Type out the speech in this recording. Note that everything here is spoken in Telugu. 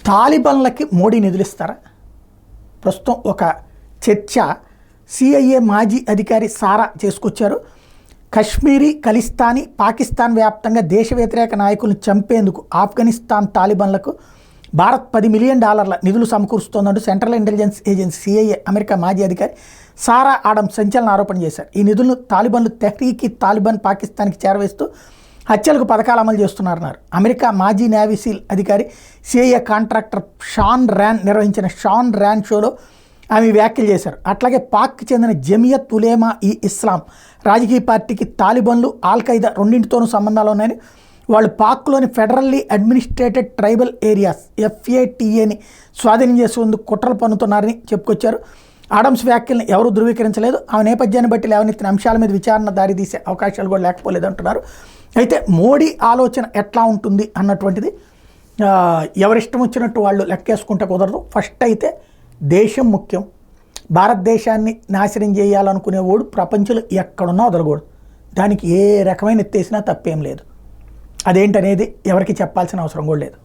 తాలిబాన్లకి మోడీ నిధులిస్తారా? ప్రస్తుతం ఒక చర్చ సిఐఏ మాజీ అధికారి సారా చేసుకొచ్చారు. కశ్మీరీ ఖలిస్తానీ పాకిస్తాన్ వ్యాప్తంగా దేశ వ్యతిరేక నాయకులను చంపేందుకు ఆఫ్ఘనిస్తాన్ తాలిబాన్లకు భారత్ $10 మిలియన్ నిధులు సమకూరుస్తోందంటూ central intelligence agency CIA America మాజీ అధికారి సారా ఆడమ్స్ సంచలన ఆరోపణ చేశారు. ఈ నిధులను తాలిబాన్లు తెహ్రీకి తాలిబాన్ పాకిస్తాన్కి చేరవేస్తూ హత్యలకు పథకాలు అమలు చేస్తున్నారన్నారు. అమెరికా మాజీ నేవీ సీల్ అధికారి సిఐఏ కాంట్రాక్టర్ షాన్ ర్యాన్ నిర్వహించిన షాన్ ర్యాన్ షోలో ఆమె వ్యాఖ్యలు చేశారు. అట్లాగే పాక్కి చెందిన జమియత్ ఉలేమా ఈ ఇస్లాం రాజకీయ పార్టీకి తాలిబాన్లు ఆల్-ఖైదా రెండింటితోనూ సంబంధాలు ఉన్నాయని, వాళ్ళు పాక్లోని ఫెడరల్లీ అడ్మినిస్ట్రేటెడ్ ట్రైబల్ ఏరియాస్ FATAని స్వాధీనం చేసేందుకు కుట్రలు పన్నుతున్నారని చెప్పుకొచ్చారు. ఆడమ్స్ వ్యాఖ్యలను ఎవరూ ధృవీకరించలేదు. ఆమె నేపథ్యాన్ని బట్టి లేవనెత్తిన అంశాల మీద విచారణ దారితీసే అవకాశాలు కూడా లేకపోలేదు అంటున్నారు. అయితే మోడీ ఆలోచన ఎట్లా ఉంటుంది అన్నటువంటిది ఎవరిష్టం వచ్చినట్టు వాళ్ళు లెక్కేసుకుంటే కుదరదు. ఫస్ట్ అయితే దేశం ముఖ్యం. భారతదేశాన్ని నాశనం చేయాలనుకునేవాడు ప్రపంచంలో ఎక్కడున్నా వదలకూడదు. దానికి ఏ రకమైన ఎత్తేసినా తప్పేం లేదు. అదేంటనేది ఎవరికి చెప్పాల్సిన అవసరం కూడా లేదు.